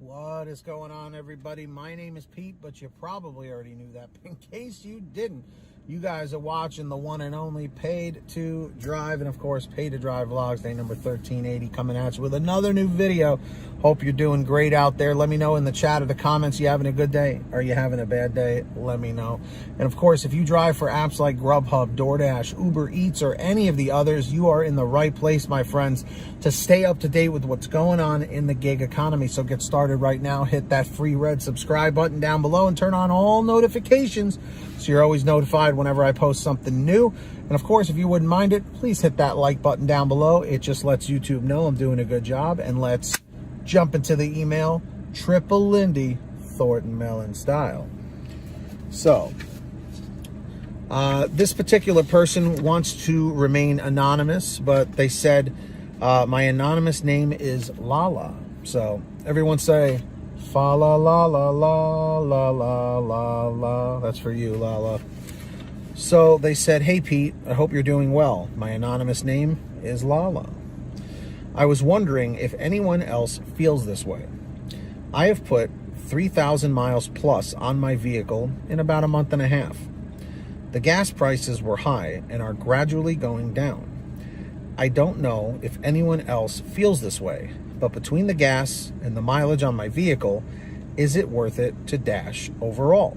What is going on, everybody? My name is Pete, but you probably already knew that. In case you didn't, you guys are watching the one and only Paid to Drive, and of course, Paid to Drive Vlogs, day number 1380, coming at you with another new video. Hope you're doing great out there. Let me know in the chat or the comments, you having a good day? Are you having a bad day? Let me know. And of course, if you drive for apps like GrubHub, DoorDash, Uber Eats, or any of the others, you are in the right place, my friends, to stay up to date with what's going on in the gig economy. So get started right now. Hit that free red subscribe button down below and turn on all notifications so you're always notified whenever I post something new. And of course, if you wouldn't mind it, please hit that like button down below. It just lets YouTube know I'm doing a good job. And let's jump into the email, Triple Lindy, Thornton Mellon style. So, this particular person wants to remain anonymous, but they said, my anonymous name is Lala. So, everyone say, fa la la la la la la la la. That's for you, Lala. So, they said, hey, Pete, I hope you're doing well. My anonymous name is Lala. I was wondering if anyone else feels this way. I have put 3,000 miles plus on my vehicle in about a month and a half. The gas prices were high and are gradually going down. I don't know if anyone else feels this way, but between the gas and the mileage on my vehicle, is it worth it to dash overall?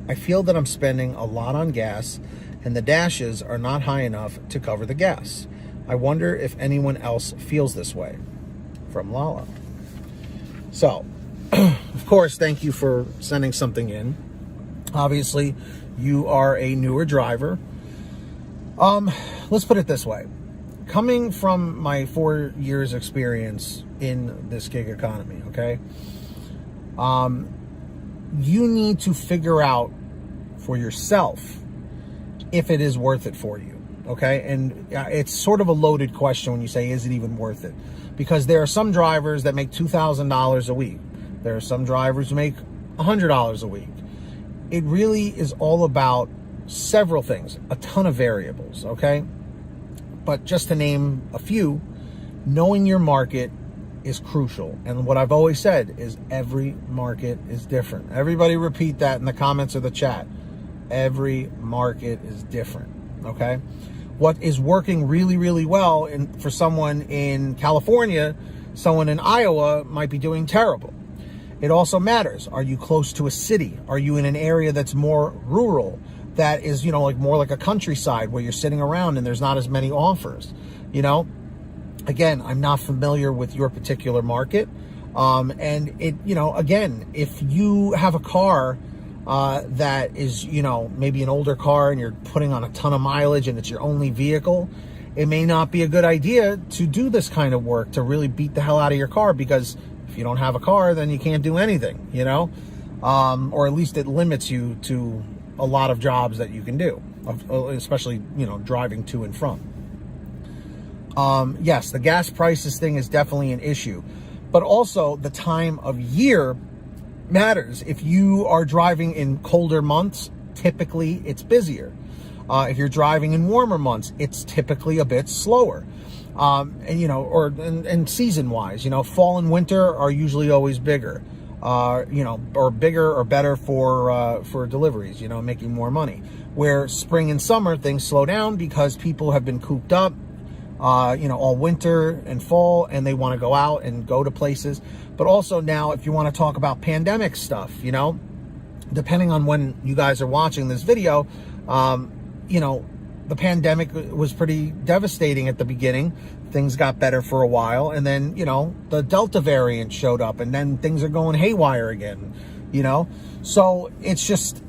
I feel that I'm spending a lot on gas and the dashes are not high enough to cover the gas. I wonder if anyone else feels this way. From Lala. So, of course, thank you for sending something in. Obviously, you are a newer driver. Let's put it this way. Coming from my 4 years experience in this gig economy, okay? You need to figure out for yourself if it is worth it for you. Okay, and it's sort of a loaded question when you say, is it even worth it? Because there are some drivers that make $2,000 a week. There are some drivers who make $100 a week. It really is all about several things, a ton of variables, okay? But just to name a few, knowing your market is crucial. And what I've always said is every market is different. Everybody repeat that in the comments or the chat. Every market is different, okay? What is working really, really well for someone in California, someone in Iowa might be doing terrible. It also matters. Are you close to a city? Are you in an area that's more rural, that is, you know, like more like a countryside where you're sitting around and there's not as many offers? You know, again, I'm not familiar with your particular market. And it, you know, again, if you have a car that is, you know, maybe an older car and you're putting on a ton of mileage and it's your only vehicle, it may not be a good idea to do this kind of work, to really beat the hell out of your car, because if you don't have a car, then you can't do anything, you know, or at least it limits you to a lot of jobs that you can do, especially, you know, driving to and from. Yes, the gas prices thing is definitely an issue, but also the time of year matters. If you are driving in colder months, typically it's busier. If you're driving in warmer months, it's typically a bit slower. And you know, and season wise, you know, fall and winter are usually always bigger, you know, or bigger or better for deliveries, you know, making more money. Where spring and summer, things slow down because people have been cooped up, you know, all winter and fall, and they want to go out and go to places. But also now, if you want to talk about pandemic stuff, you know, depending on when you guys are watching this video, you know, the pandemic was pretty devastating at the beginning. Things got better for a while, and then, you know, the Delta variant showed up, and then things are going haywire again, you know? So it's just,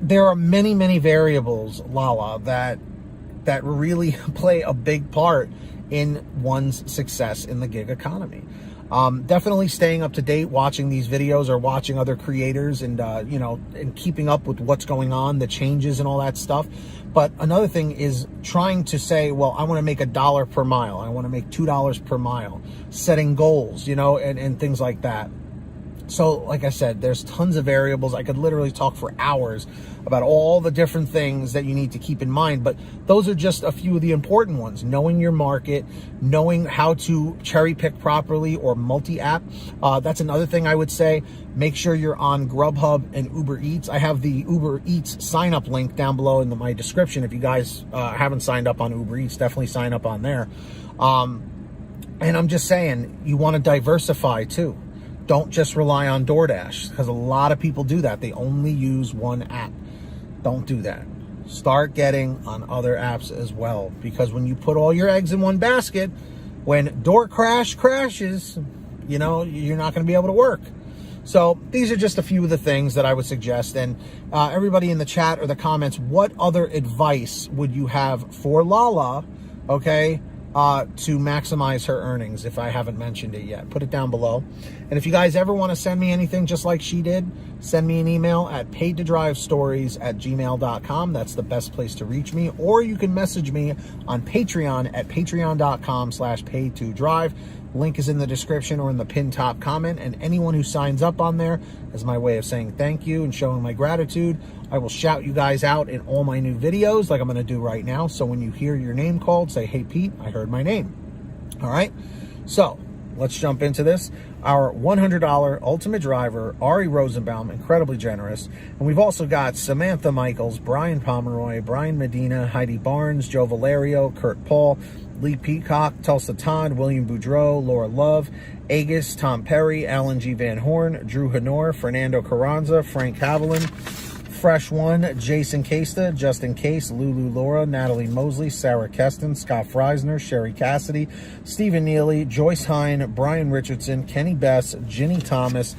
there are many, many variables, Lala, that really play a big part in one's success in the gig economy. Definitely staying up to date, watching these videos or watching other creators and, you know, and keeping up with what's going on, the changes and all that stuff. But another thing is trying to say, well, I want to make $1 per mile. I want to make $2 per mile, setting goals, you know, and things like that. So like I said, there's tons of variables. I could literally talk for hours about all the different things that you need to keep in mind, but those are just a few of the important ones. Knowing your market, knowing how to cherry pick properly or multi-app. That's another thing I would say. Make sure you're on GrubHub and Uber Eats. I have the Uber Eats sign up link down below in my description. If you guys haven't signed up on Uber Eats, definitely sign up on there. And I'm just saying, you want to diversify too. Don't just rely on DoorDash, because a lot of people do that. They only use one app. Don't do that. Start getting on other apps as well, because when you put all your eggs in one basket, when DoorDash crashes, you know, you're not going to be able to work. So these are just a few of the things that I would suggest. And everybody in the chat or the comments, what other advice would you have for Lala, okay, to maximize her earnings, if I haven't mentioned it yet? Put it down below. And if you guys ever want to send me anything just like she did, send me an email at paidtodrivestories@gmail.com. That's the best place to reach me. Or you can message me on Patreon at patreon.com/paidtodrive. Link is in the description or in the pinned top comment. And anyone who signs up on there, as my way of saying thank you and showing my gratitude, I will shout you guys out in all my new videos like I'm going to do right now. So when you hear your name called, say, hey, Pete, I heard my name. All right. So let's jump into this. Our $100 ultimate driver, Ari Rosenbaum, incredibly generous. And we've also got Samantha Michaels, Brian Pomeroy, Brian Medina, Heidi Barnes, Joe Valerio, Kurt Paul, Lee Peacock, Tulsa Todd, William Boudreau, Laura Love, Agus, Tom Perry, Alan G. Van Horn, Drew Honor, Fernando Carranza, Frank Haviland, Fresh One, Jason Casta, Justin Case, Lulu Laura, Natalie Mosley, Sarah Keston, Scott Freisner, Sherry Cassidy, Stephen Neely, Joyce Hine, Brian Richardson, Kenny Bess, Ginny Thomas,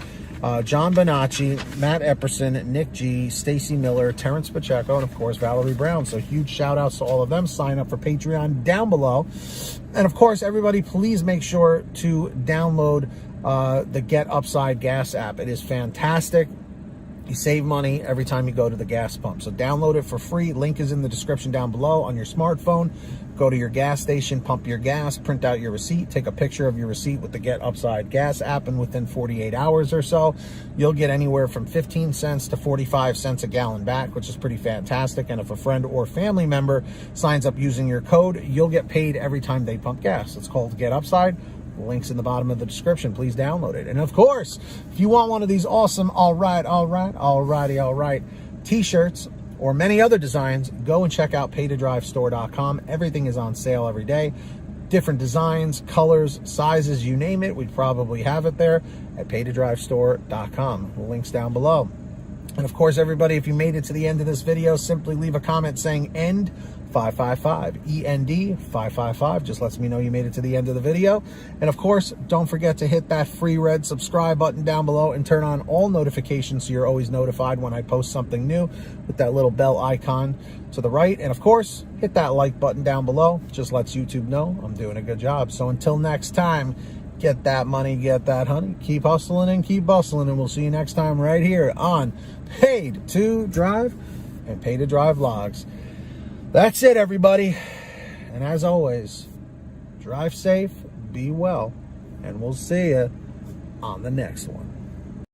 John Bonacci, Matt Epperson, Nick G, Stacy Miller, Terrence Pacheco, and of course Valerie Brown. So huge shout outs to all of them. Sign up for Patreon down below. And of course, everybody, please make sure to download the Get Upside Gas app. It is fantastic. You save money every time you go to the gas pump. So download it for free. Link is in the description down below on your smartphone. Go to your gas station, pump your gas, print out your receipt, take a picture of your receipt with the Get Upside Gas app, and within 48 hours or so, you'll get anywhere from 15 cents to 45 cents a gallon back, which is pretty fantastic. And if a friend or family member signs up using your code, you'll get paid every time they pump gas. It's called Get Upside. Links in the bottom of the description. Please download it. And of course, if you want one of these awesome all right t-shirts or many other designs, go and check out paidtodrivestore.com. Everything is on sale every day. Different designs, colors, sizes, you name it, we probably have it there at paidtodrivestore.com. Links down below. And of course, everybody, if you made it to the end of this video, simply leave a comment saying END 555, END 555. Just lets me know you made it to the end of the video. And of course, don't forget to hit that free red subscribe button down below and turn on all notifications so you're always notified when I post something new with that little bell icon to the right. And of course, hit that like button down below. Just lets YouTube know I'm doing a good job. So until next time, get that money, get that honey, keep hustling and keep bustling, and we'll see you next time right here on Paid to Drive and Paid to Drive Vlogs. That's it, everybody. And as always, drive safe, be well, and we'll see you on the next one.